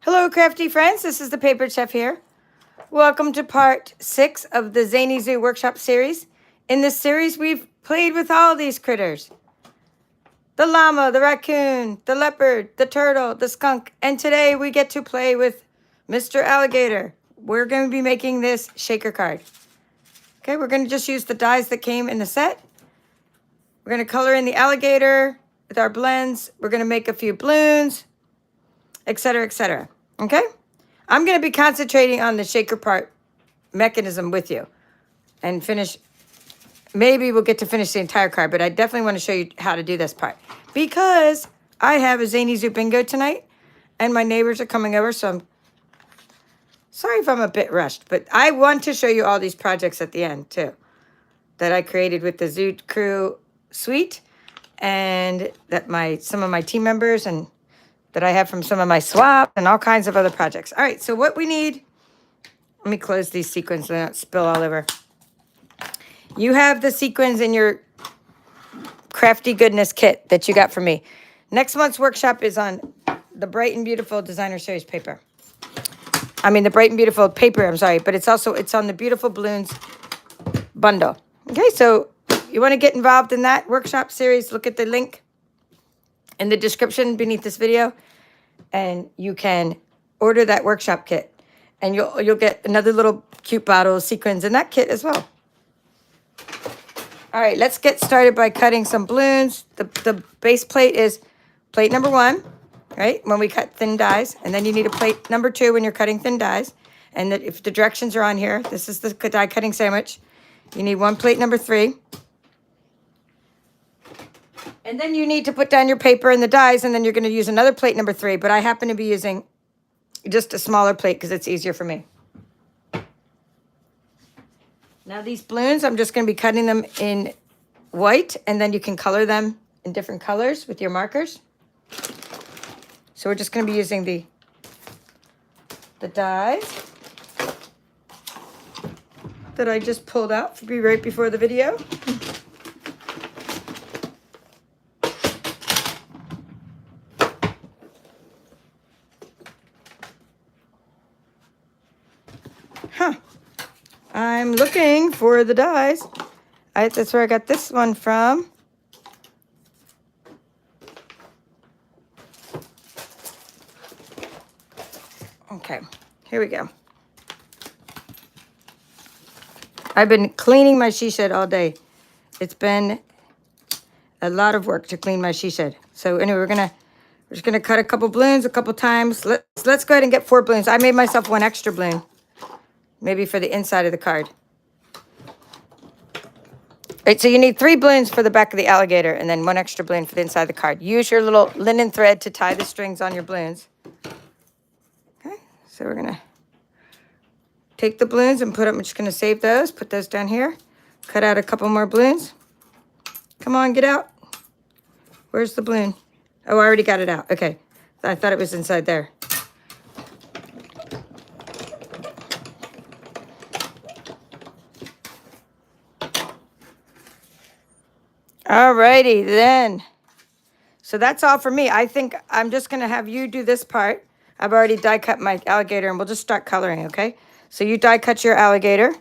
Hello, crafty friends. This is the Paper Chef here. Welcome to part 6 of the Zany Zoo Workshop series. In this series, we've played with all these critters. The llama, the raccoon, the leopard, the turtle, the skunk, and today we get to play with Mr. Alligator. We're going to be making this shaker card. Okay, we're going to just use the dies that came in the set. We're going to color in the alligator with our blends. We're going to make a few balloons, etc., etc. Okay? I'm going to be concentrating on the shaker part mechanism with you and finish. Maybe we'll get to finish the entire card, but I definitely want to show you how to do this part because I have a Zany Zoo bingo tonight and my neighbors are coming over, so I'm sorry if I'm a bit rushed, but I want to show you all these projects at the end too that I created with the Zoo Crew suite and that some of my team members and that I have from some of my swap and all kinds of other projects. All right, so what we need, let me close these sequins so they don't spill all over. You have the sequins in your crafty goodness kit that you got from me. Next month's workshop is on the Bright and Beautiful Designer Series paper. I mean, the Bright and Beautiful paper, I'm sorry, but it's on the Beautiful Balloons bundle. Okay, so you want to get involved in that workshop series, look at the link in the description beneath this video, and you can order that workshop kit, and you'll get another little cute bottle of sequins in that kit as well. All right, let's get started by cutting some balloons. The base plate is plate number 1, right? When we cut thin dies, and then you need a plate number 2 when you're cutting thin dies. And if the directions are on here, this is the die cutting sandwich. You need one plate number 3. And then you need to put down your paper and the dies, and then you're going to use another plate number 3. But I happen to be using just a smaller plate because it's easier for me. Now these balloons, I'm just going to be cutting them in white, and then you can color them in different colors with your markers. So we're just going to be using the dies that I just pulled out for you right before the video. I'm looking for the dies. That's where I got this one from. Okay, here we go. I've been cleaning my she shed all day. It's been a lot of work to clean my she shed. So anyway, we're just gonna cut a couple balloons a couple times. Let's go ahead and get 4 balloons. I made myself one extra balloon. Maybe for the inside of the card. All right, so you need 3 balloons for the back of the alligator and then 1 extra balloon for the inside of the card. Use your little linen thread to tie the strings on your balloons. Okay, so we're gonna take the balloons and put them, I'm just gonna save those, put those down here. Cut out a couple more balloons. Come on, get out. Where's the balloon? Oh, I already got it out, okay. I thought it was inside there. Alrighty then. So that's all for me. I think I'm just going to have you do this part. I've already die cut my alligator and we'll just start coloring, okay? So you die cut your alligator.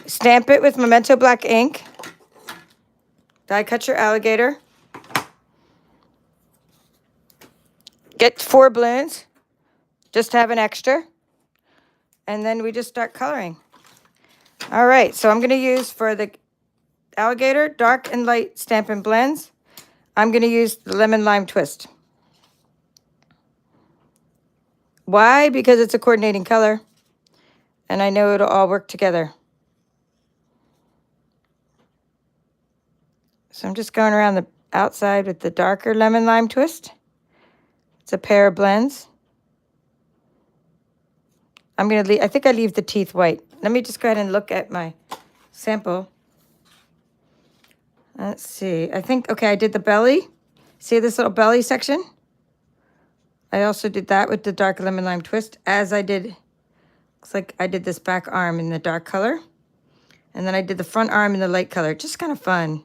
Stamp it with Memento Black ink. Die cut your alligator. Get 4 balloons. Just to have an extra. And then we just start coloring. All right, so I'm going to use for the alligator, dark and light Stampin' blends. I'm going to use the lemon lime twist. Why? Because it's a coordinating color. And I know it'll all work together. So I'm just going around the outside with the darker lemon lime twist. It's a pair of blends. I'm going to leave, I think I leave the teeth white. Let me just go ahead and look at my sample. Let's see. I think, okay, I did the belly. See this little belly section? I also did that with the dark lemon lime twist, as I did, looks like I did this back arm in the dark color. And then I did the front arm in the light color. Just kind of fun.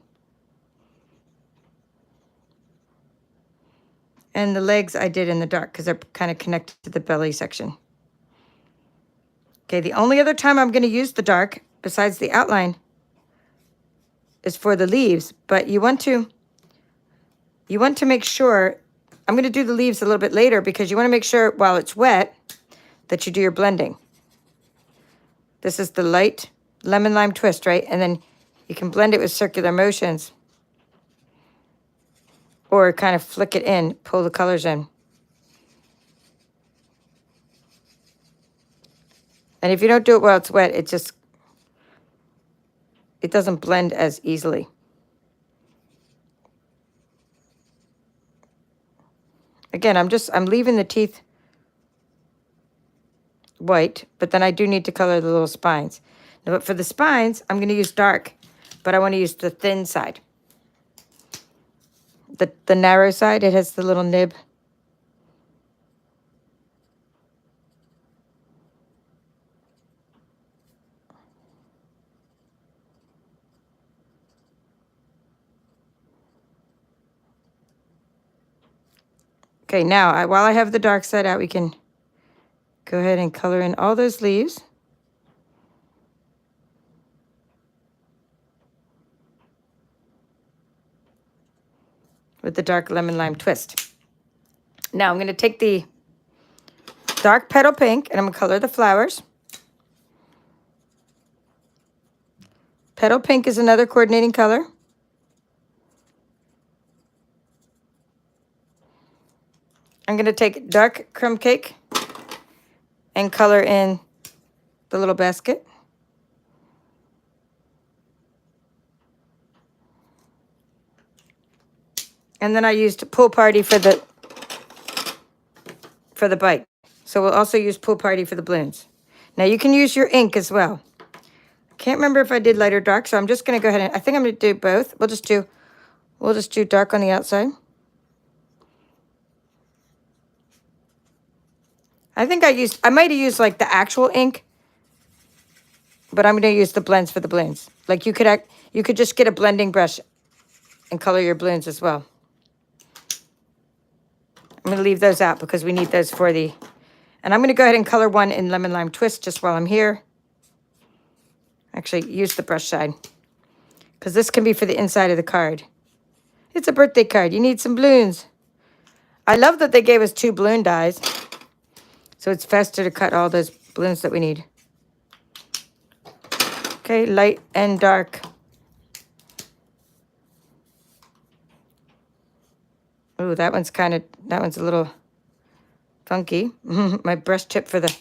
And the legs I did in the dark because they're kind of connected to the belly section. Okay, the only other time I'm going to use the dark, besides the outline, is for the leaves. But you want to make sure, I'm going to do the leaves a little bit later because you want to make sure while it's wet that you do your blending. This is the light lemon lime twist, right? And then you can blend it with circular motions or kind of flick it in, pull the colors in. And if you don't do it while it's wet, it doesn't blend as easily. Again, I'm leaving the teeth white, but then I do need to color the little spines. Now, but for the spines, I'm going to use dark, but I want to use the thin side. The narrow side, it has the little nib. Okay, now, while I have the dark side out, we can go ahead and color in all those leaves. With the dark lemon lime twist. Now I'm going to take the dark petal pink and I'm going to color the flowers. Petal pink is another coordinating color. I'm going to take dark crumb cake and color in the little basket. And then I used Pool Party for the bike. So we'll also use Pool Party for the balloons. Now you can use your ink as well. Can't remember if I did light or dark, so I'm just going to go ahead and I think I'm going to do both. We'll just do dark on the outside. I might have used like the actual ink, but I'm going to use the blends for the balloons. Like you could just get a blending brush and color your balloons as well. I'm going to leave those out because we need those for the... And I'm going to go ahead and color one in Lemon Lime Twist just while I'm here. Actually, use the brush side. Because this can be for the inside of the card. It's a birthday card. You need some balloons. I love that they gave us 2 balloon dies. So it's faster to cut all those balloons that we need. Okay, light and dark. Oh, that one's a little funky. My brush tip for the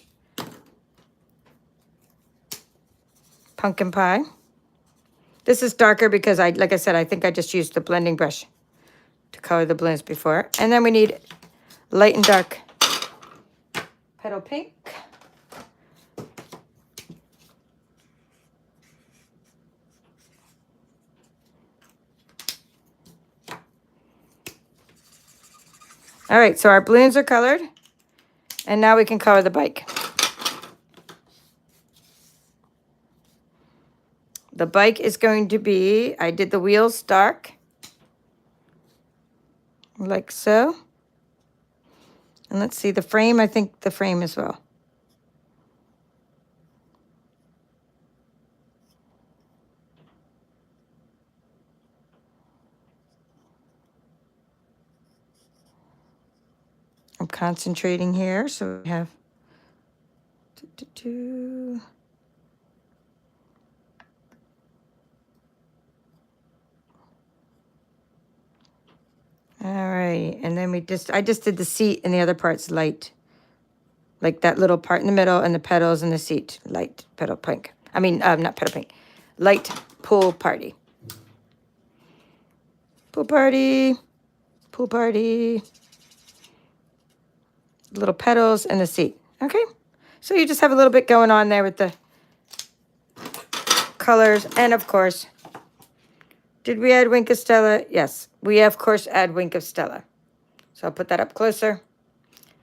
pumpkin pie. This is darker because like I said, I think I just used the blending brush to color the balloons before. And then we need light and dark petal pink. All right, so our balloons are colored, and now we can color the bike. The bike is going to be, I did the wheels dark, like so. And let's see, the frame, I think the frame as well. I'm concentrating here, so we have... All right, and then I just did the seat and the other parts light. Like that little part in the middle and the petals and the seat, light petal pink. I mean, not petal pink, light Pool Party. Pool Party, Pool Party. Little petals and the seat. Okay, so you just have a little bit going on there with the colors. And of course, did we add Wink of Stella? Yes, we of course add Wink of Stella. So I'll put that up closer.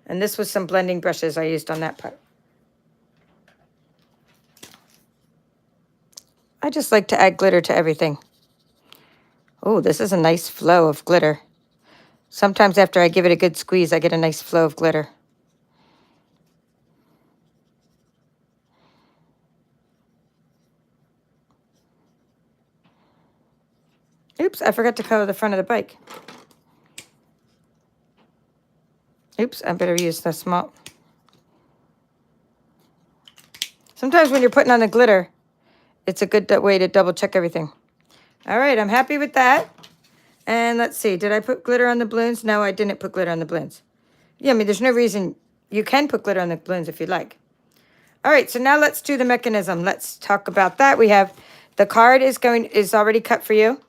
And this was some blending brushes I used on that part. I just like to add glitter to everything. Oh, this is a nice flow of glitter. Sometimes after I give it a good squeeze, I get a nice flow of glitter. Oops, I forgot to color the front of the bike. Oops, I better use the small. Sometimes when you're putting on the glitter, it's a good way to double check everything. All right, I'm happy with that. And let's see, did I put glitter on the balloons? No, I didn't put glitter on the balloons. Yeah, I mean, there's no reason. You can put glitter on the balloons if you'd like. All right, so now let's do the mechanism. Let's talk about that. We have the card is already cut for you.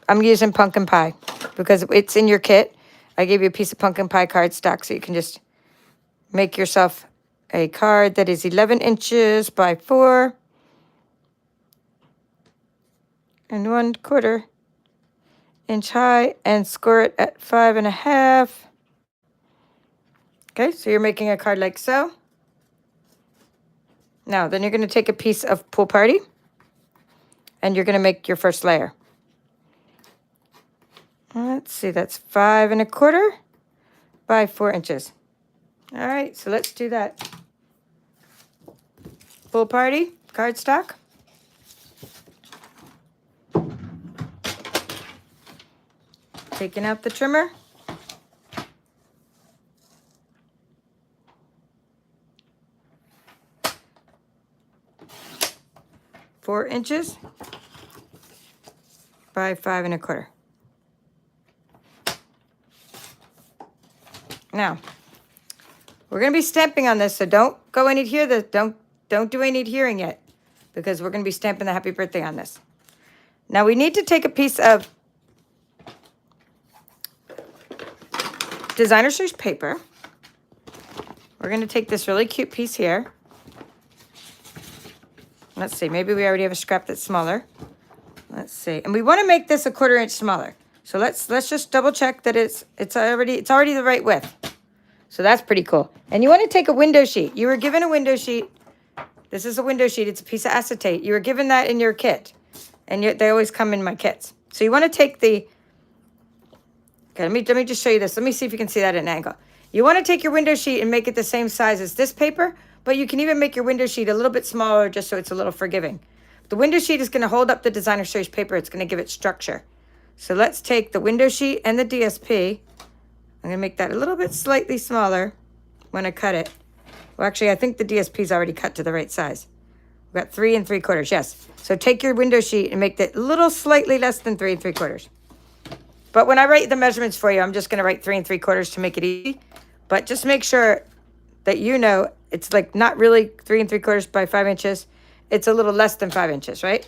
I'm using pumpkin pie because it's in your kit. I gave you a piece of pumpkin pie cardstock so you can just make yourself a card that is 11 inches by 4 and 1/4 inch high and score it at 5.5. Okay, so you're making a card like so. Now, then you're going to take a piece of Pool Party and you're going to make your first layer. Let's see, that's 5.25 by 4 inches. All right, so let's do that. Pool Party cardstock. Taking out the trimmer. Four inches by 5.25. Now, we're going to be stamping on this, so don't go any here. Don't do any adhering yet, because we're going to be stamping the happy birthday on this. Now we need to take a piece of designer series paper. We're going to take this really cute piece here. Let's see, maybe we already have a scrap that's smaller. Let's see, and we want to make this 1/4 inch smaller. So let's just double check that it's already the right width. So that's pretty cool. And you want to take a window sheet. You were given a window sheet. This is a window sheet. It's a piece of acetate. You were given that in your kit, and they always come in my kits. So you want to take the. Okay, let me just show you this. Let me see if you can see that at an angle. You want to take your window sheet and make it the same size as this paper, but you can even make your window sheet a little bit smaller just so it's a little forgiving. The window sheet is going to hold up the designer series paper. It's going to give it structure. So let's take the window sheet and the DSP. I'm going to make that a little bit slightly smaller when I cut it. Well, actually, I think the DSP is already cut to the right size. We've got 3 3/4, yes. So take your window sheet and make that a little slightly less than 3 3/4. But when I write the measurements for you, I'm just going to write 3 3/4 to make it easy. But just make sure that you know it's like not really 3 3/4 by 5 inches. It's a little less than 5 inches, right?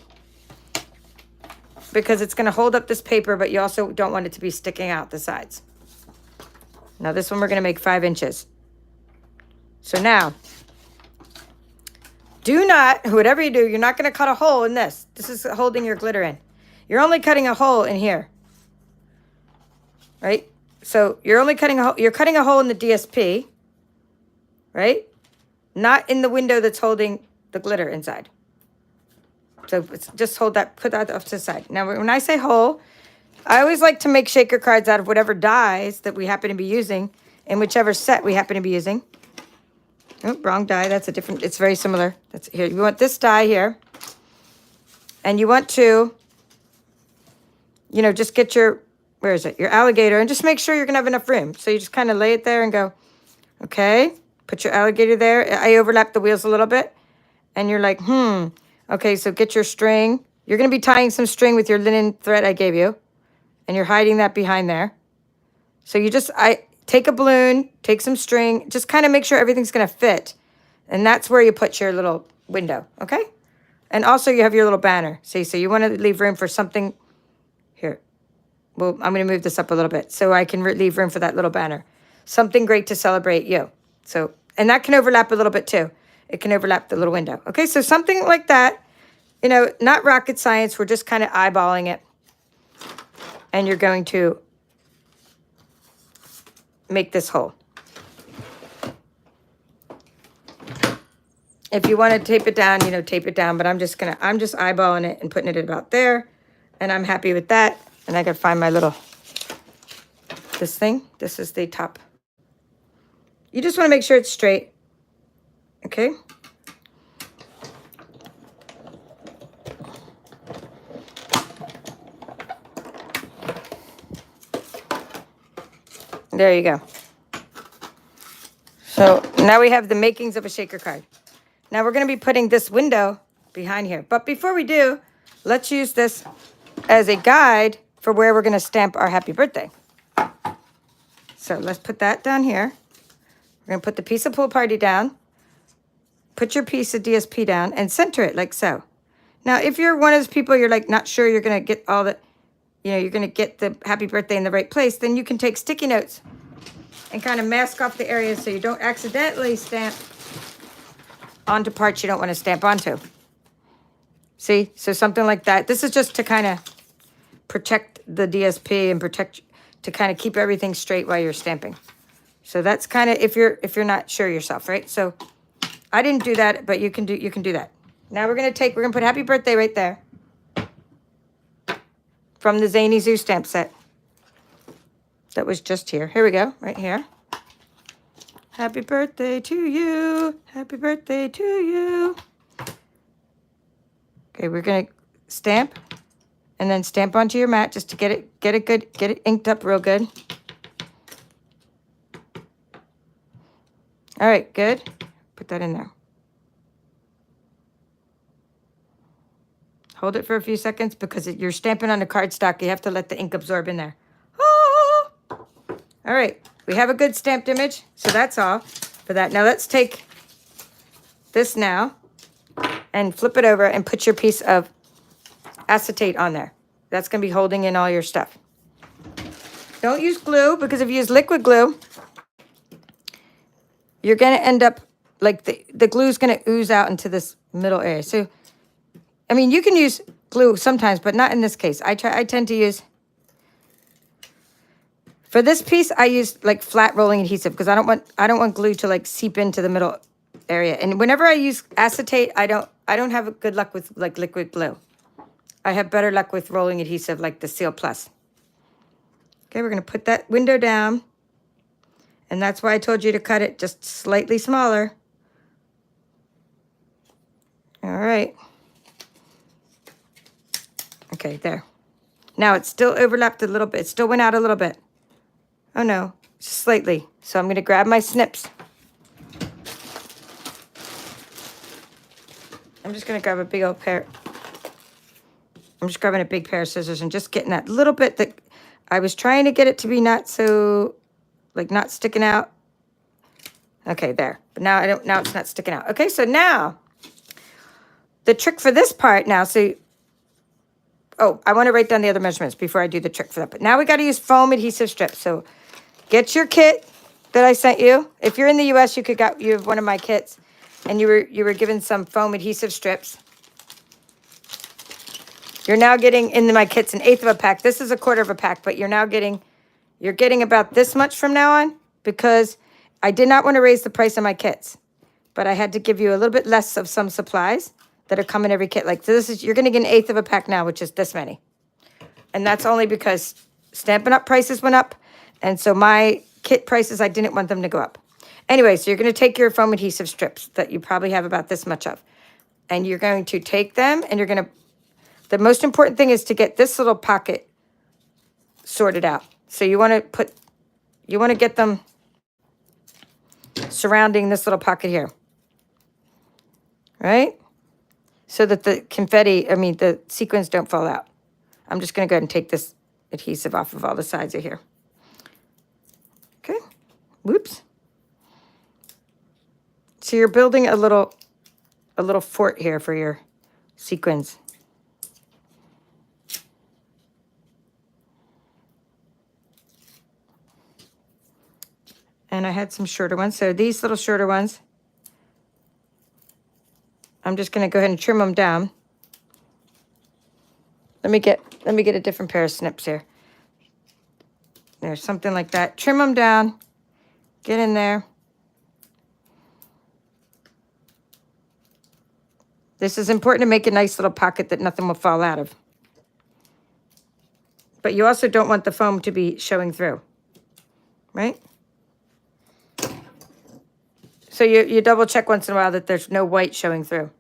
Because it's going to hold up this paper, but you also don't want it to be sticking out the sides. Now this one we're going to make 5 inches. So now, do not, whatever you do, you're not going to cut a hole in this. This is holding your glitter in. You're only cutting a hole in here. Right? So you're only cutting a hole, you're cutting a hole in the DSP, right? Not in the window that's holding the glitter inside. So it's just hold that, put that off to the side. Now, when I say hole, I always like to make shaker cards out of whatever dies that we happen to be using in whichever set we happen to be using. Oh, wrong die. That's a different, it's very similar. That's here. You want this die here. And you want to, you know, just get your, where is it? Your alligator, and just make sure you're going to have enough room. So you just kind of lay it there and go, okay, put your alligator there. I overlap the wheels a little bit. And you're like, okay, so get your string. You're going to be tying some string with your linen thread I gave you. And you're hiding that behind there. So you just, take a balloon, take some string, just kind of make sure everything's going to fit. And that's where you put your little window, okay? And also you have your little banner. See, so you want to leave room for something here. Well, I'm going to move this up a little bit so I can leave room for that little banner. Something great to celebrate you. So, and that can overlap a little bit too. It can overlap the little window. Okay, so something like that, you know, not rocket science. We're just kind of eyeballing it. And you're going to make this hole. If you want to tape it down, you know, tape it down. But I'm just eyeballing it and putting it about there. And I'm happy with that. And I gotta find my little, this thing. This is the top. You just wanna make sure it's straight, okay? There you go. So now we have the makings of a shaker card. Now we're going to be putting this window behind here. But before we do, let's use this as a guide for where we're going to stamp our happy birthday. So let's put that down here. We're going to put the piece of Pool Party down. Put your piece of DSP down and center it like so. Now, if you're one of those people, you're like not sure you're going to get all the, you're going to get the happy birthday in the right place, then you can take sticky notes and kind of mask off the areas so you don't accidentally stamp onto parts you don't want to stamp onto. See? So something like that. This is just to kind of protect the DSP and to kind of keep everything straight while you're stamping. So that's kind of if you're not sure yourself, right? So I didn't do that, but you can do that. Now we're gonna put happy birthday right there from the Zany Zoo stamp set. That was just here. Here we go, right here. Happy birthday to you. Happy birthday to you. Okay, we're gonna stamp and then stamp onto your mat just to get it inked up real good. All right, good. Put that in there. Hold it for a few seconds because you're stamping on the cardstock. You have to let the ink absorb in there. Oh! All right, we have a good stamped image, so that's all for that. Now let's take this now and flip it over and put your piece of acetate on there. That's going to be holding in all your stuff. Don't use glue, because if you use liquid glue, you're going to end up like the glue is going to ooze out into this middle area. So, I mean, you can use glue sometimes, but not in this case. I tend to use, for this piece, I use like flat rolling adhesive because I don't want glue to like seep into the middle area. And whenever I use acetate, I don't have a good luck with like liquid glue. I have better luck with rolling adhesive like the Seal Plus. Okay, we're going to put that window down. And that's why I told you to cut it just slightly smaller. All right. Okay, there. Now it's still overlapped a little bit. It still went out a little bit. Oh no, just slightly. So I'm going to grab my snips. I'm just going to grab a big old pair. I'm just grabbing a big pair of scissors and just getting that little bit that I was trying to get it to be not so, like not sticking out. Okay, there. But now now it's not sticking out. Okay, so now the trick for this part now, so, oh, I want to write down the other measurements before I do the trick for that. But now we got to use foam adhesive strips. So get your kit that I sent you. If you're in the US, you have one of my kits and you were given some foam adhesive strips. You're now getting in my kits an eighth of a pack. This is a quarter of a pack, but you're getting about this much from now on because I did not want to raise the price of my kits, but I had to give you a little bit less of some supplies that are coming every kit. Like you're going to get an eighth of a pack now, which is this many. And that's only because Stampin' Up! Prices went up. And so my kit prices, I didn't want them to go up. Anyway, so you're going to take your foam adhesive strips that you probably have about this much of. And you're going to take them and you're going to, the most important thing is to get this little pocket sorted out. So you want to get them surrounding this little pocket here. Right? So that the the sequins don't fall out. I'm just going to go ahead and take this adhesive off of all the sides of here. Okay. Whoops. So you're building a little fort here for your sequins. And I had some shorter ones. So these little shorter ones, I'm just going to go ahead and trim them down. Let me get a different pair of snips here. There's something like that. Trim them down. Get in there. This is important to make a nice little pocket that nothing will fall out of. but you also don't want the foam to be showing through, right? So you double check once in a while that there's no white showing through.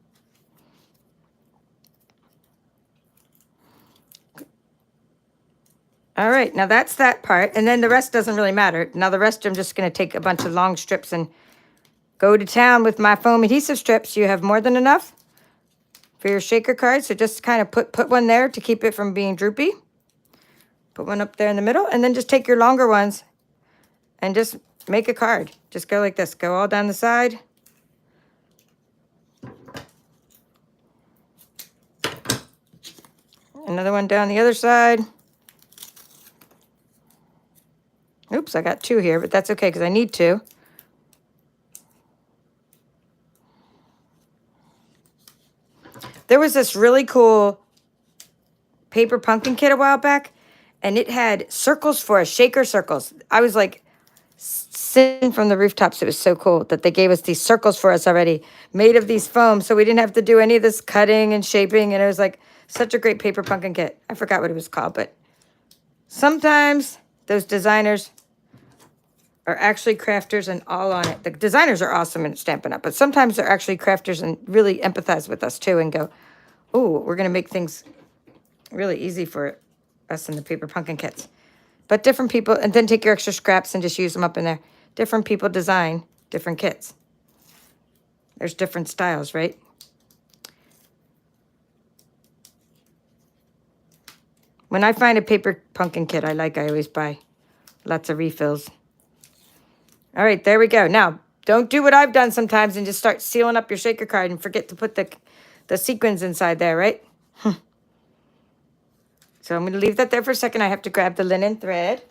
All right, now that's that part. And then the rest doesn't really matter. Now the rest, I'm just going to take a bunch of long strips and go to town with my foam adhesive strips. You have more than enough for your shaker card. So just kind of put one there to keep it from being droopy. Put one up there in the middle. And then just take your longer ones and just make a card. Just go like this. Go all down the side. Another one down the other side. Oops, I got two here, but that's okay because I need two. There was this really cool paper pumpkin kit a while back, and it had circles for us, shaker circles. I was like sitting from the rooftops. It was so cool that they gave us these circles for us already, made of these foam, so we didn't have to do any of this cutting and shaping, and it was like such a great paper pumpkin kit. I forgot what it was called, but sometimes those designers are actually crafters and all on it. The designers are awesome at Stampin' Up, but sometimes they're actually crafters and really empathize with us too and go, oh, we're going to make things really easy for us in the paper pumpkin kits. But different people, and then take your extra scraps and just use them up in there. Different people design different kits. There's different styles, right? When I find a paper pumpkin kit I always buy lots of refills. All right, there we go. Now, don't do what I've done sometimes and just start sealing up your shaker card and forget to put the sequins inside there, right? So I'm going to leave that there for a second. I have to grab the linen thread.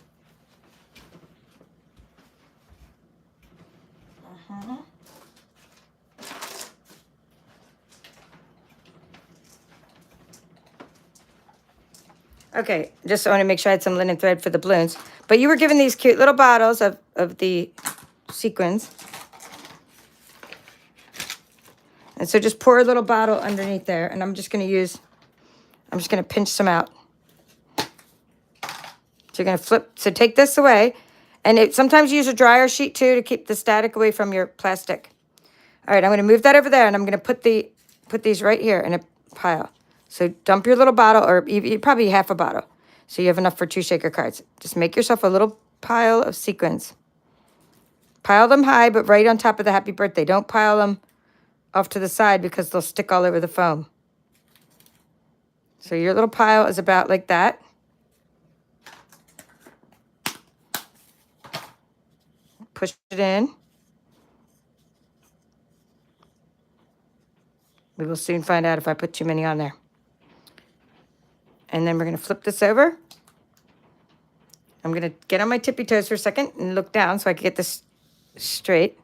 Okay, just want to make sure I had some linen thread for the balloons. But you were given these cute little bottles of the sequins. And so just pour a little bottle underneath there. And I'm just going to pinch some out. So you're going to flip. So take this away. And sometimes you use a dryer sheet too to keep the static away from your plastic. All right, I'm going to move that over there. And I'm going to put these right here in a pile. So dump your little bottle, or probably half a bottle. So you have enough for 2 shaker cards. Just make yourself a little pile of sequins. Pile them high, but right on top of the happy birthday. Don't pile them off to the side because they'll stick all over the foam. So your little pile is about like that. Push it in. We will soon find out if I put too many on there. And then we're going to flip this over. I'm going to get on my tippy toes for a second and look down so I can get this straight.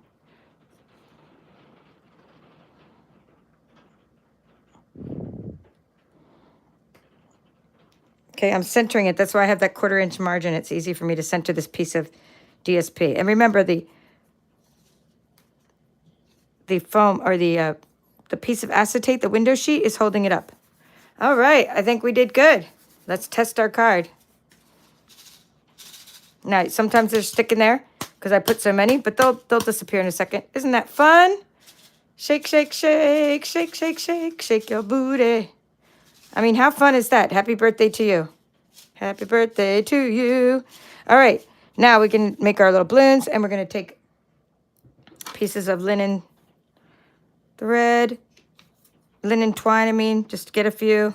Okay, I'm centering it. That's why I have that 1/4 inch margin. It's easy for me to center this piece of DSP. And remember, the foam, or the piece of acetate, the window sheet, is holding it up. All right, I think we did good. Let's test our card. Now, sometimes they're sticking there because I put so many, but they'll disappear in a second. Isn't that fun? Shake, shake, shake, shake, shake, shake, shake your booty. I mean, how fun is that? Happy birthday to you. Happy birthday to you. All right, now we can make our little balloons, and we're going to take pieces of linen thread, linen twine, just get a few,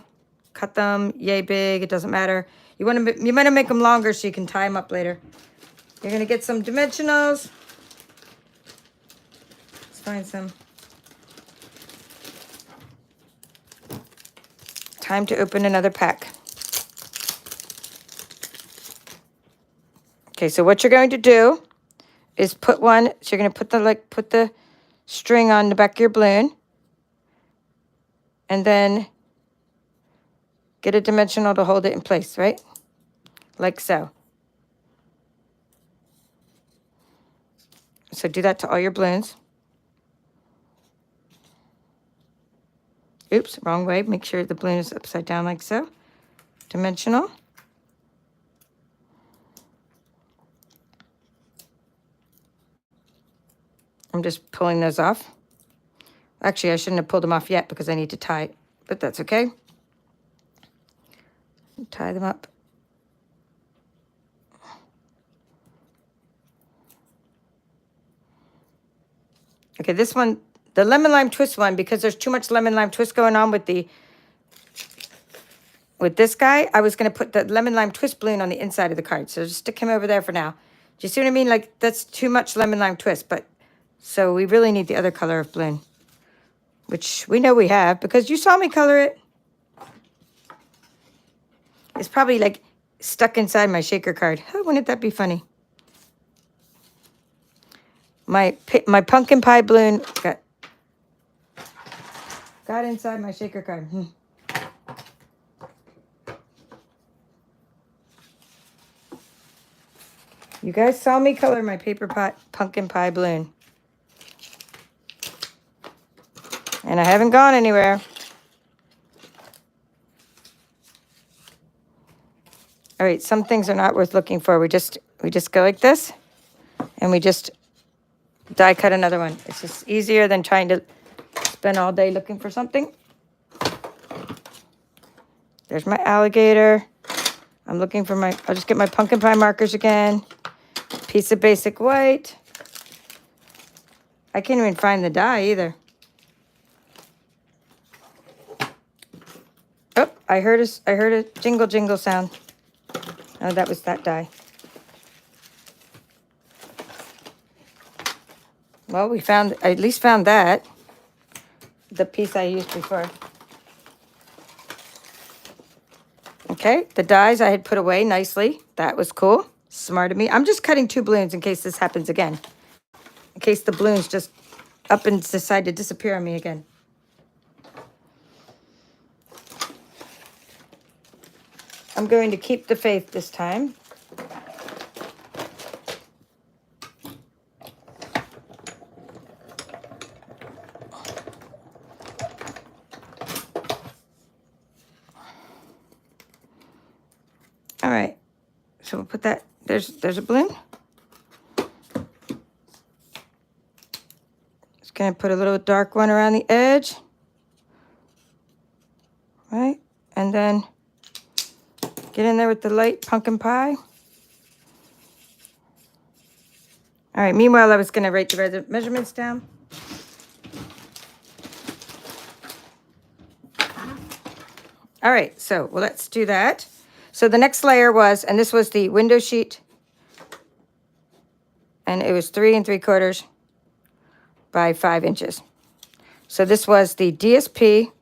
cut them yay big, it doesn't matter. You want to make them longer so you can tie them up later. You're going to get some dimensionals. Let's find some. Time to open another pack. Okay, so what you're going to do is put one, so you're going to put the string on the back of your balloon. And then get a dimensional to hold it in place, right? Like so. So do that to all your balloons. Oops, wrong way. Make sure the balloon is upside down like so. Dimensional. I'm just pulling those off. Actually, I shouldn't have pulled them off yet because I need to tie, but that's okay. Tie them up. Okay, this one, the lemon lime twist one, because there's too much lemon lime twist going on with this guy, I was going to put the lemon lime twist balloon on the inside of the card. So just stick him over there for now. Do you see what I mean? Like, that's too much lemon lime twist, but so we really need the other color of balloon, which we know we have because you saw me color it. It's probably like stuck inside my shaker card. Oh, wouldn't that be funny? My pumpkin pie balloon got inside my shaker card. You guys saw me color my paper pot pumpkin pie balloon. And I haven't gone anywhere. All right, some things are not worth looking for. We just go like this, and we just die cut another one. It's just easier than trying to spend all day looking for something. There's my alligator. I'm looking for I'll just get my pumpkin pie markers again. Piece of basic white. I can't even find the die either. Oh, I heard a jingle jingle sound. Oh, that was that die. Well, I at least found that. The piece I used before. Okay, the dies I had put away nicely. That was cool. Smart of me. I'm just cutting 2 balloons in case this happens again. In case the balloons just up and decide to disappear on me again. I'm going to keep the faith this time. All right, so we'll put that, there's a balloon. Just gonna put a little dark one around the edge. Right, and then get in there with the light pumpkin pie. All right, meanwhile, I was gonna write the measurements down. All right, so well, let's do that. So the next layer was, and this was the window sheet, and it was 3 3/4 by 5 inches. So this was the DSP.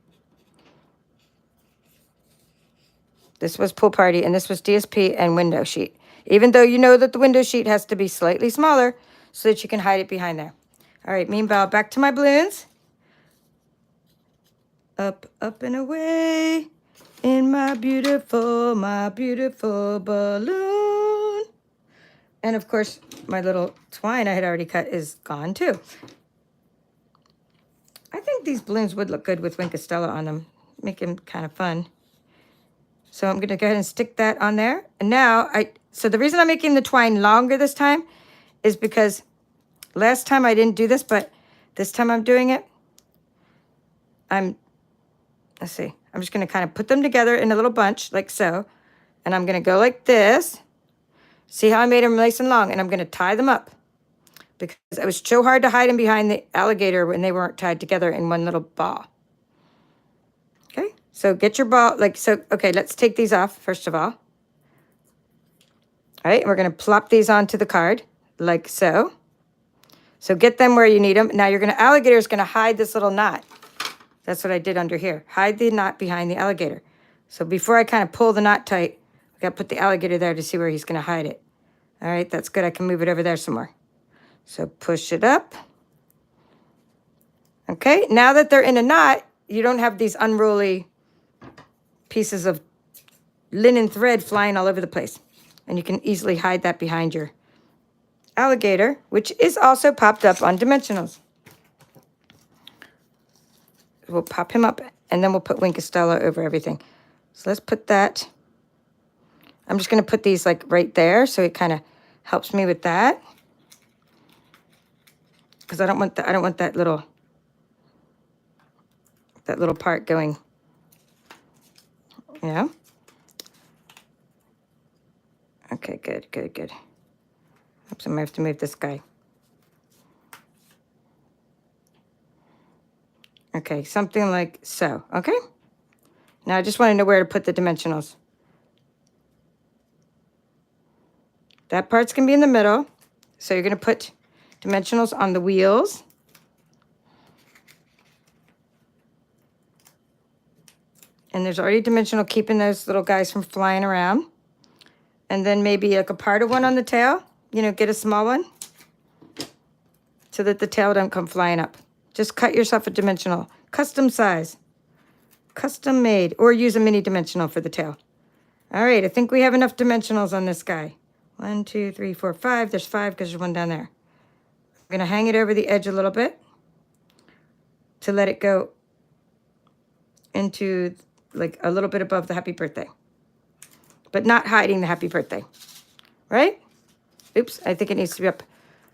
This was pool party, and this was DSP and window sheet. Even though you know that the window sheet has to be slightly smaller so that you can hide it behind there. All right, meanwhile, back to my balloons. Up, up and away. In my beautiful balloon. And of course, my little twine I had already cut is gone too. I think these balloons would look good with Wink Stella on them. Make them kind of fun. So I'm gonna go ahead and stick that on there. And now, so the reason I'm making the twine longer this time is because last time I didn't do this, but this time I'm doing it. Let's see. I'm just going to kind of put them together in a little bunch, like so. And I'm going to go like this. See how I made them nice and long? And I'm going to tie them up. Because it was so hard to hide them behind the alligator when they weren't tied together in one little ball. Okay? So get your ball, like so. Okay, let's take these off, first of all. All right, and we're going to plop these onto the card, like so. So get them where you need them. Now alligator is going to hide this little knot. That's what I did under here. Hide the knot behind the alligator. So before I kind of pull the knot tight, I got to put the alligator there to see where he's going to hide it. All right, that's good. I can move it over there some more. So push it up. Okay, now that they're in a knot, you don't have these unruly pieces of linen thread flying all over the place. And you can easily hide that behind your alligator, which is also popped up on dimensionals. We'll pop him up, and then we'll put Wink Stella over everything. So let's put that. I'm just going to put these like right there, so it kind of helps me with that. because I don't want that little part going, you know? Okay, good, good, good. Oops, I might have to move this guy. Okay, something like so, okay? Now I just want to know where to put the dimensionals. That part's going to be in the middle. So you're going to put dimensionals on the wheels. And there's already dimensional keeping those little guys from flying around. And then maybe like a part of one on the tail. You know, get a small one so that the tail don't come flying up. Just cut yourself a dimensional. Custom size. Custom made. Or use a mini dimensional for the tail. All right, I think we have enough dimensionals on this guy. 1, 2, 3, 4, 5. There's 5 because there's one down there. I'm going to hang it over the edge a little bit to let it go into like a little bit above the happy birthday. But not hiding the happy birthday. Right? Oops, I think it needs to be up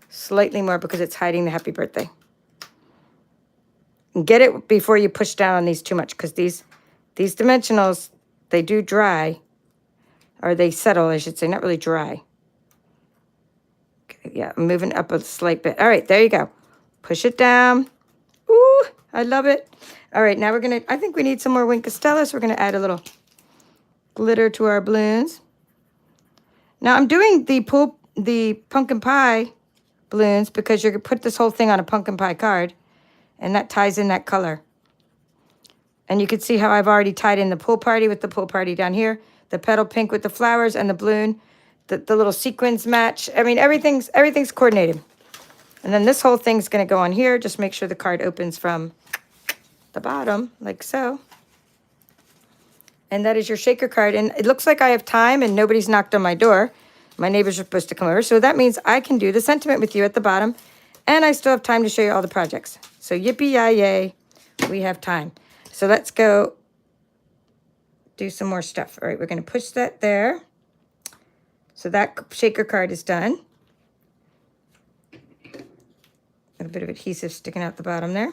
slightly more because it's hiding the happy birthday. And get it before you push down on these too much because these dimensionals, they do dry. Or they settle, I should say, not really dry. Okay, yeah, I'm moving up a slight bit. All right, there you go. Push it down. Ooh, I love it. All right, now we're going to, I think we need some more Wink Stella, so we're going to add a little glitter to our balloons. Now I'm doing the pumpkin pie balloons because you're going to put this whole thing on a pumpkin pie card, and that ties in that color. And you can see how I've already tied in the pool party with the pool party down here. The petal pink with the flowers and the balloon, the little sequins match. I mean, everything's coordinated. And then this whole thing's going to go on here. Just make sure the card opens from the bottom, like so. And that is your shaker card. And it looks like I have time and nobody's knocked on my door. My neighbors are supposed to come over. So that means I can do the sentiment with you at the bottom. And I still have time to show you all the projects. So yippee-yi-yay, we have time. So let's go do some more stuff. All right, we're going to push that there. So that shaker card is done. A bit of adhesive sticking out the bottom there.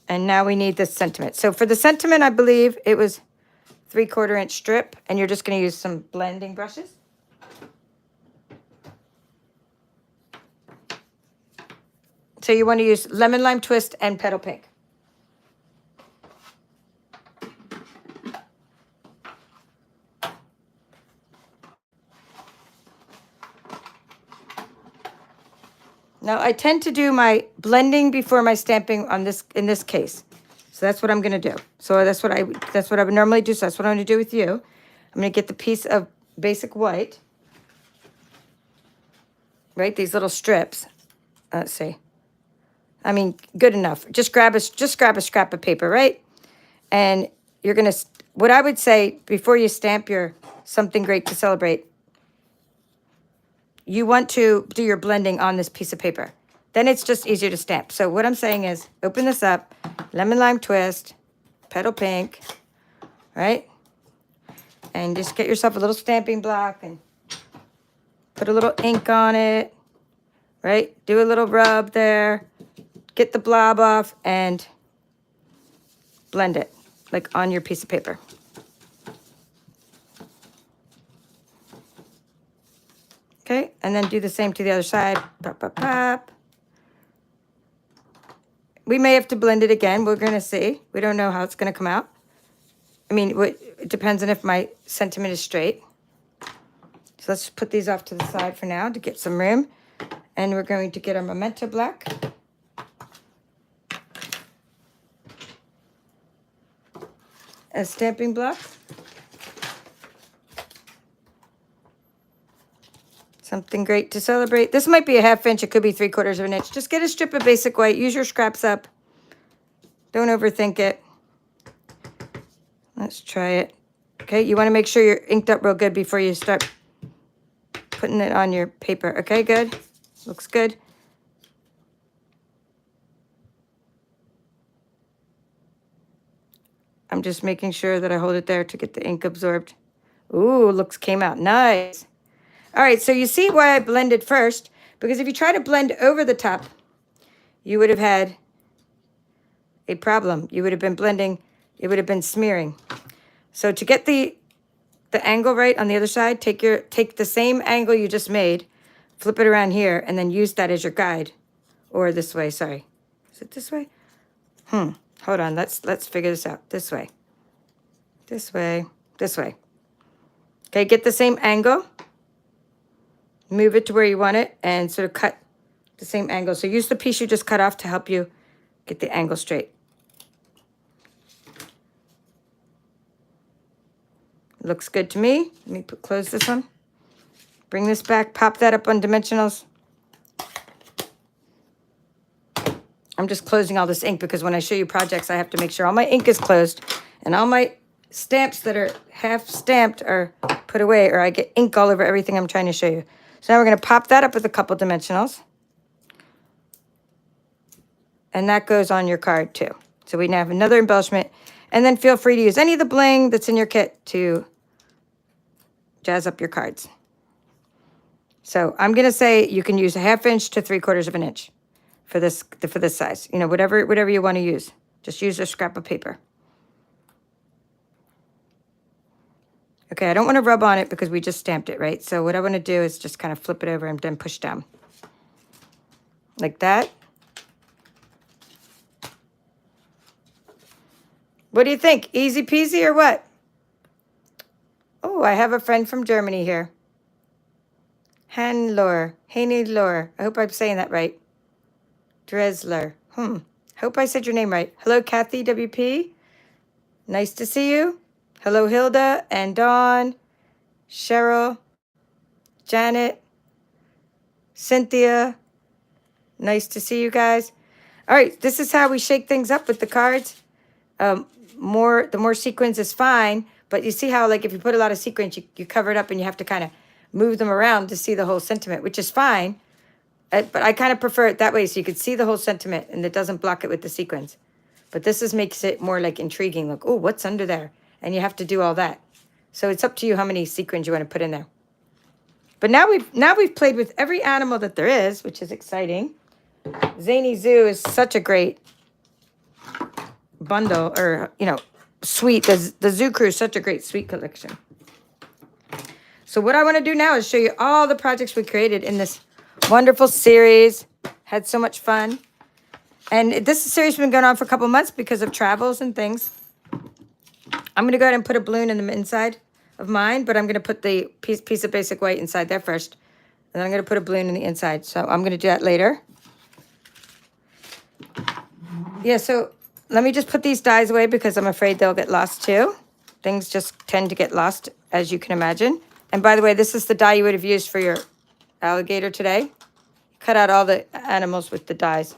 And now we need this sentiment. So for the sentiment, I believe it was 3/4 inch strip, and you're just going to use some blending brushes. So you want to use Lemon Lime Twist and Petal Pink. Now I tend to do my blending before my stamping on this in this case. So that's what I'm going to do. So that's what I would normally do. So that's what I'm going to do with you. I'm going to get the piece of basic white. Right? These little strips. Let's see. I mean, good enough. Just grab a scrap of paper, right? And you're going to, what I would say before you stamp your something great to celebrate, you want to do your blending on this piece of paper. Then it's just easier to stamp. So what I'm saying is open this up, Lemon Lime Twist, Petal Pink, right? And just get yourself a little stamping block and put a little ink on it, right? Do a little rub there. Get the blob off and blend it, like on your piece of paper. Okay, and then do the same to the other side. Pop, pop, pop. We may have to blend it again. We're going to see. We don't know how it's going to come out. I mean, it depends on if my sentiment is straight. So let's put these off to the side for now to get some room. And we're going to get our Memento Black. A stamping block. Something great to celebrate. This might be a 1/2 inch. It could be 3/4 inch. Just get a strip of basic white. Use your scraps up. Don't overthink it. Let's try it. Okay, you want to make sure you're inked up real good before you start putting it on your paper. Okay, good. Looks good. I'm just making sure that I hold it there to get the ink absorbed. Ooh, came out nice. All right, so you see why I blended first, because if you try to blend over the top, you would have had a problem. You would have been blending, it would have been smearing. So to get the angle right on the other side, take the same angle you just made, flip it around here, and then use that as your guide. Or this way, sorry. Is it this way? Hold on, let's figure this out. This way. This way. This way. Okay, get the same angle. Move it to where you want it and sort of cut the same angle. So use the piece you just cut off to help you get the angle straight. Looks good to me. Let me close this one. Bring this back, pop that up on dimensionals. I'm just closing all this ink because when I show you projects, I have to make sure all my ink is closed and all my stamps that are half stamped are put away, or I get ink all over everything I'm trying to show you. So now we're going to pop that up with a couple dimensionals. And that goes on your card too. So we now have another embellishment. And then feel free to use any of the bling that's in your kit to jazz up your cards. So I'm going to say you can use a 1/2 inch to 3/4 of an inch for this size. You know, whatever you want to use. Just use a scrap of paper. Okay, I don't want to rub on it because we just stamped it, right? So what I want to do is just kind of flip it over and then push down. Like that. What do you think? Easy peasy or what? Oh, I have a friend from Germany here. Hanlor. Hanlor. I hope I'm saying that right. Dresler. Hope I said your name right. Hello, Kathy WP. Nice to see you. Hello, Hilda and Dawn, Cheryl, Janet, Cynthia. Nice to see you guys. All right, this is how we shake things up with the cards. The more sequins is fine, but you see how, like, if you put a lot of sequins, you cover it up and you have to kind of move them around to see the whole sentiment, which is fine. But I kind of prefer it that way so you could see the whole sentiment and it doesn't block it with the sequins. But this makes it more like intriguing. Like, oh, what's under there? And you have to do all that. So it's up to you how many sequins you want to put in there. But now we've played with every animal that there is, which is exciting. Zany Zoo is such a great bundle, or, you know, suite. The Zoo Crew is such a great suite collection. So what I want to do now is show you all the projects we created in this wonderful series. Had so much fun. And this series has been going on for a couple months because of travels and things. I'm going to go ahead and put a balloon in the inside of mine, but I'm going to put the piece of basic white inside there first. And then I'm going to put a balloon in the inside. So I'm going to do that later. Yeah, so let me just put these dies away because I'm afraid they'll get lost too. Things just tend to get lost, as you can imagine. And by the way, this is the die you would have used for your alligator today. Cut out all the animals with the dies.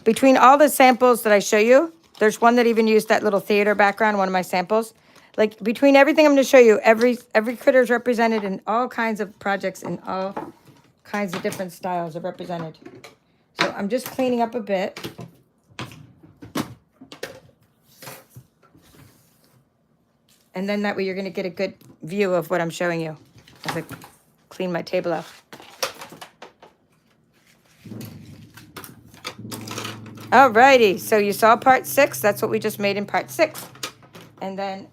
Between all the samples that I show you, there's one that even used that little theater background, one of my samples. Like, between everything I'm going to show you, every critter is represented in all kinds of projects and all kinds of different styles are represented. So I'm just cleaning up a bit. And then that way you're going to get a good view of what I'm showing you as I clean my table up. Alrighty, so you saw part 6. That's what we just made in part 6. And then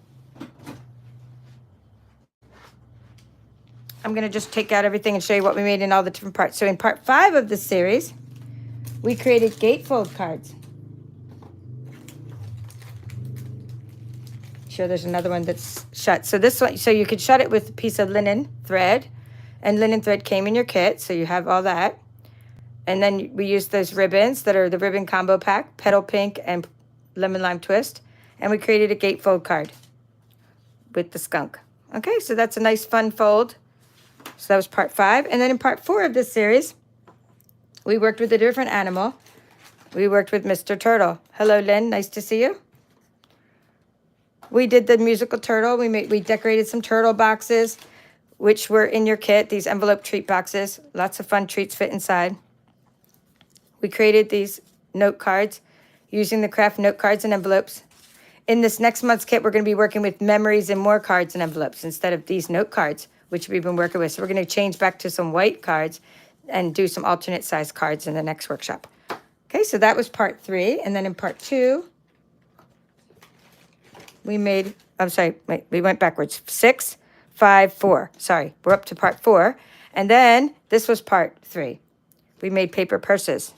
I'm going to just take out everything and show you what we made in all the different parts. So in part 5 of this series, we created gatefold cards. Sure, there's another one that's shut. So this one, so you could shut it with a piece of linen thread, and linen thread came in your kit, so you have all that. And then we used those ribbons that are the ribbon combo pack, petal pink and lemon lime twist. And we created a gatefold card with the skunk. Okay, so that's a nice fun fold. So that was part 5. And then in part 4 of this series, we worked with a different animal. We worked with Mr. Turtle. Hello, Lynn. Nice to see you. We did the musical turtle. We decorated some turtle boxes, which were in your kit, these envelope treat boxes. Lots of fun treats fit inside. We created these note cards using the craft note cards and envelopes. in this next month's kit, we're going to be working with memories and more cards and envelopes instead of these note cards, which we've been working with. So we're going to change back to some white cards and do some alternate size cards in the next workshop. Okay, so that was part 3. And then in part 2, we made, I'm sorry, wait, we went backwards. 6, 5, 4. Sorry, we're up to part 4. And then this was part 3. We made paper purses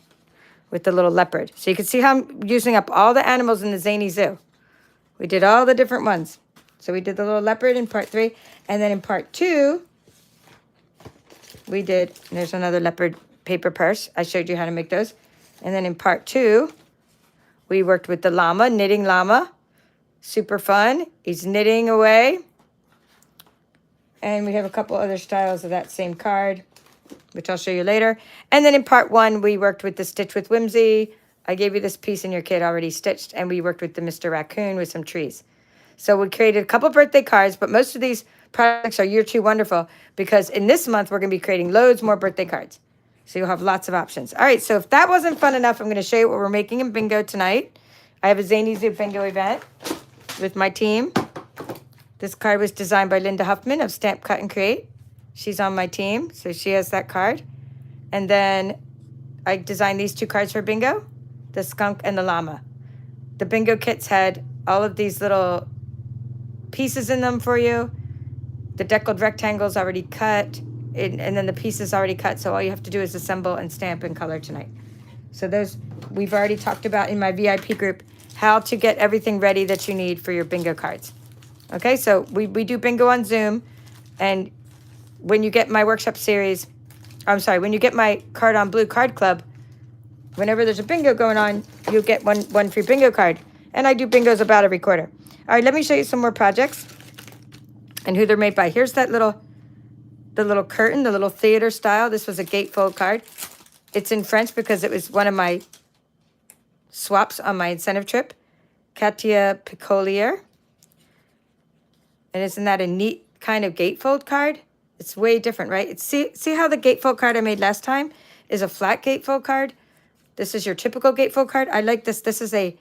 with the little leopard. So you can see how I'm using up all the animals in the Zany Zoo. We did all the different ones. So we did the little leopard in part 3. And then in part 2, we did, there's another leopard paper purse. I showed you how to make those. And then in part 2, we worked with the llama, knitting llama. Super fun. He's knitting away. And we have a couple other styles of that same card, which I'll show you later. And then in part 1, we worked with the Stitch with Whimsy. I gave you this piece in your kit already stitched, and we worked with the Mr. Raccoon with some trees. So we created a couple birthday cards, but most of these projects are You're Too Wonderful because in this month, we're going to be creating loads more birthday cards. So you'll have lots of options. All right, so if that wasn't fun enough, I'm going to show you what we're making in bingo tonight. I have a Zany Zoo bingo event with my team. This card was designed by Linda Huffman of Stamp, Cut, and Create. She's on my team, so she has that card. And then I designed these 2 cards for bingo, the skunk and the llama. The bingo kits had all of these little pieces in them for you. The deckled rectangles already cut, and then the pieces already cut, so all you have to do is assemble and stamp and color tonight. So those, we've already talked about in my VIP group, how to get everything ready that you need for your bingo cards. Okay, so we do bingo on Zoom, and when you get my workshop series, I'm sorry, when you get my Card on Blue card club, whenever there's a bingo going on, you'll get one free bingo card. And I do bingos about every quarter. All right, let me show you some more projects and who they're made by. Here's that the little curtain, the little theater style. This was a gatefold card. It's in French because it was one of my swaps on my incentive trip. Katia Picolier. And isn't that a neat kind of gatefold card? It's way different, right? See how the gatefold card I made last time is a flat gatefold card? This is your typical gatefold card. I like this. This is I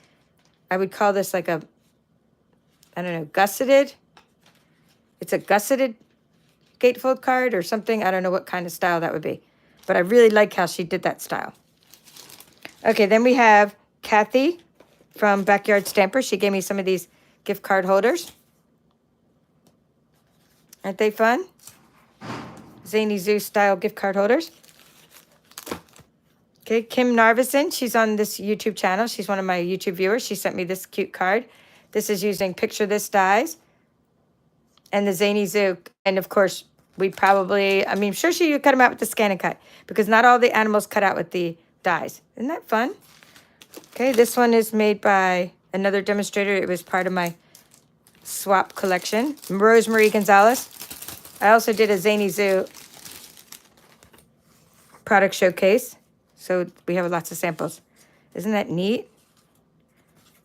would call this like a, I don't know, gusseted. It's a gusseted gatefold card or something. I don't know what kind of style that would be. But I really like how she did that style. Okay, then we have Kathy from Backyard Stamper. She gave me some of these gift card holders. Aren't they fun? Zany Zoo style gift card holders. Okay, Kim Narvison, she's on this YouTube channel. She's one of my YouTube viewers. She sent me this cute card. This is using Picture This dies and the Zany Zoo. And of course, we probably, I'm sure she cut them out with the ScanNCut because not all the animals cut out with the dies. Isn't that fun? Okay, this one is made by another demonstrator. It was part of my swap collection. Rosemarie Gonzalez. I also did a Zany Zoo product showcase. So we have lots of samples. Isn't that neat?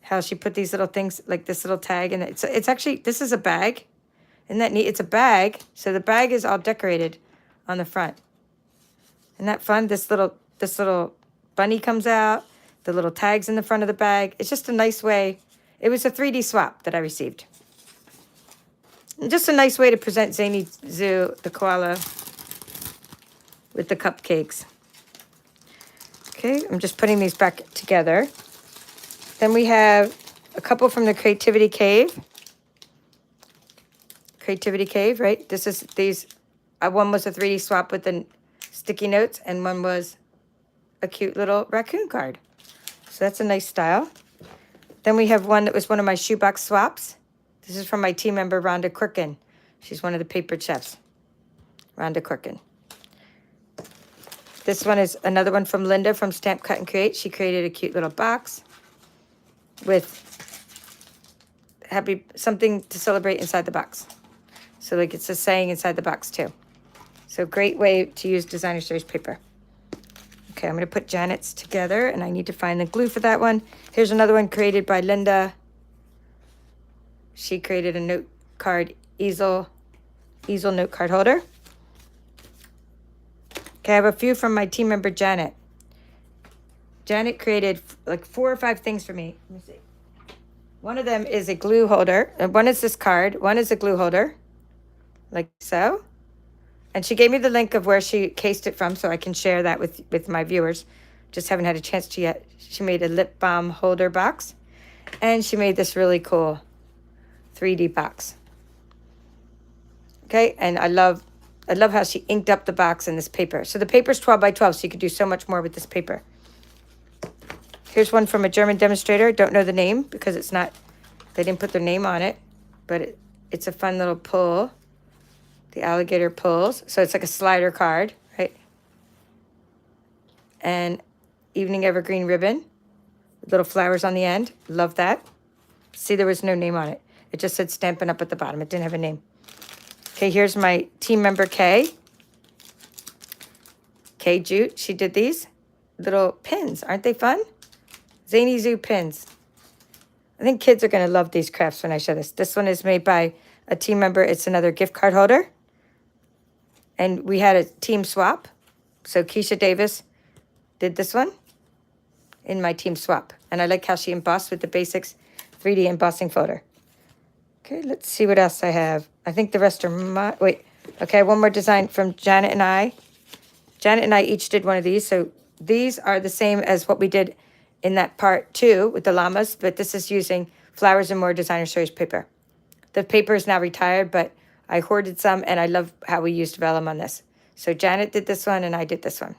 How she put these little things, like this little tag. And it's actually, this is a bag. Isn't that neat? It's a bag. So the bag is all decorated on the front. Isn't that fun? This little bunny comes out. The little tags in the front of the bag. It's just a nice way. It was a 3D swap that I received. Just a nice way to present Zany Zoo, the koala, with the cupcakes. Okay, I'm just putting these back together. Then we have a couple from the Creativity Cave. Creativity Cave, right? This is these. One was a 3D swap with the sticky notes, and one was a cute little raccoon card. So that's a nice style. Then we have one that was one of my shoebox swaps. This is from my team member, Rhonda Quirkin. She's one of the paper chefs. Rhonda Quirkin. This one is another one from Linda from Stamp, Cut, and Create. She created a cute little box with something to celebrate inside the box. So like it's a saying inside the box too. So great way to use Designer Series paper. Okay, I'm going to put Janet's together, and I need to find the glue for that one. Here's another one created by Linda. She created a note card easel note card holder. Okay, I have a few from my team member, Janet. Janet created like 4 or 5 things for me. Let me see. One of them is a glue holder, and one is this card. One is a glue holder, like so. And she gave me the link of where she cased it from so I can share that with my viewers. Just haven't had a chance to yet. She made a lip balm holder box. And she made this really cool 3D box. Okay, and I love how she inked up the box in this paper. So the paper's 12 by 12, so you could do so much more with this paper. Here's one from a German demonstrator. Don't know the name because it's not, they didn't put their name on it, but it's a fun little pull. The alligator pulls. So it's like a slider card, right? And evening evergreen ribbon with little flowers on the end. Love that. See, there was no name on it. It just said Stampin' up at the bottom. It didn't have a name. Okay, here's my team member Kay. Kay Jute, she did these little pins. Aren't they fun? Zany Zoo pins. I think kids are going to love these crafts when I show this. This one is made by a team member. It's another gift card holder. And we had a team swap. So Keisha Davis did this one in my team swap. And I like how she embossed with the Basics 3D embossing folder. Okay, let's see what else I have. I think the rest are my... Wait. Okay, one more design from Janet and I. Janet and I each did one of these. So these are the same as what we did in that part 2 with the llamas, but this is using Flowers and More Designer Series paper. The paper is now retired, but I hoarded some, and I love how we used vellum on this. So Janet did this one, and I did this one.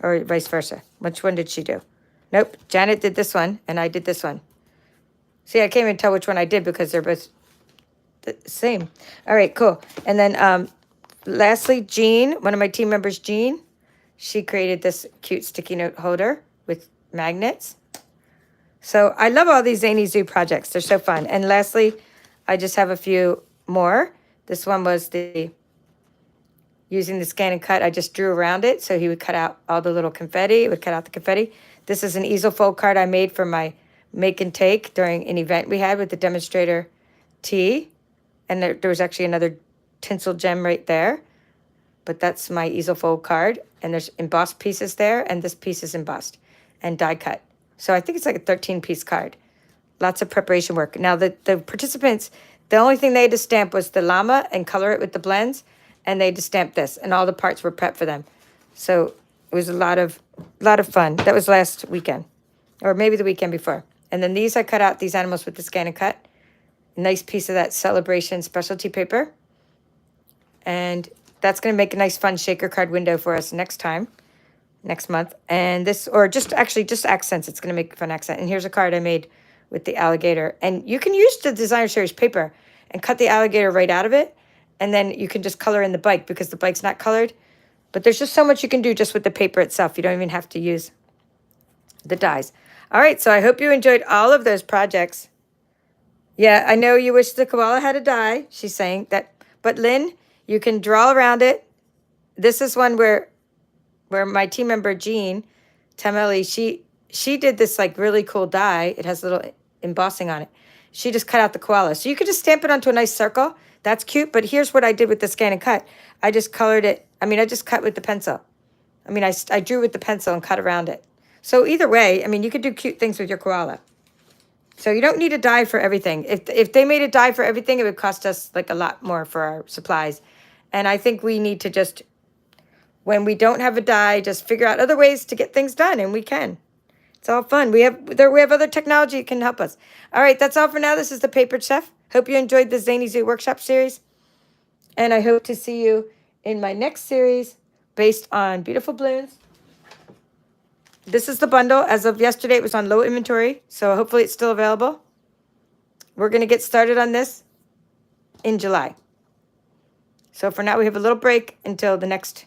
Or vice versa. Which one did she do? Nope, Janet did this one, and I did this one. See, I can't even tell which one I did because they're both the same. All right, cool. And then lastly, Jean, one of my team members, Jean, she created this cute sticky note holder with magnets. So I love all these Zany Zoo projects. They're so fun. And lastly, I just have a few more. This one was using the ScanNCut. I just drew around it. So he would cut out all the little confetti. It would cut out the confetti. This is an easel fold card I made for my make and take during an event we had with the demonstrator tea. And there was actually another tinsel gem right there. But that's my easel fold card. And there's embossed pieces there. And this piece is embossed and die cut. So I think it's like a 13-piece card. Lots of preparation work. Now, the participants, the only thing they had to stamp was the llama and color it with the blends. And they had to stamp this. And all the parts were prepped for them. So it was a lot of fun. That was last weekend. Or maybe the weekend before. And then these, I cut out these animals with the ScanNCut. Nice piece of that celebration specialty paper. And that's going to make a nice fun shaker card window for us next month. And this, or just accents. It's going to make a fun accent. And here's a card I made with the alligator. And you can use the Designer Series paper and cut the alligator right out of it. And then you can just color in the bike because the bike's not colored. But there's just so much you can do just with the paper itself. You don't even have to use the dies. All right, so I hope you enjoyed all of those projects. Yeah, I know you wish the koala had a die, she's saying that. But Lynn, you can draw around it. This is one where my team member Jean Tamelli, she did this like really cool die. It has little embossing on it. She just cut out the koala. So you could just stamp it onto a nice circle. That's cute. But here's what I did with the ScanNCut. I just colored it. I just cut with the pencil. I drew with the pencil and cut around it. So either way, you could do cute things with your koala. So you don't need a die for everything. If they made a die for everything, it would cost us like a lot more for our supplies. And I think we need to just, when we don't have a die, just figure out other ways to get things done, and we can. It's all fun. We have other technology that can help us. All right, that's all for now. This is the Papered Chef. Hope you enjoyed the Zany Zoo Workshop series. And I hope to see you in my next series based on beautiful balloons. This is the bundle. As of yesterday, it was on low inventory, so hopefully it's still available. We're going to get started on this in July. So for now, we have a little break until the next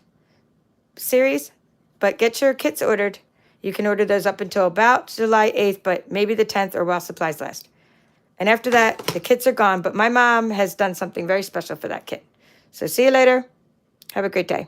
series, but get your kits ordered. You can order those up until about July 8th, but maybe the 10th or while supplies last. And after that, the kits are gone, but my mom has done something very special for that kit. So see you later. Have a great day.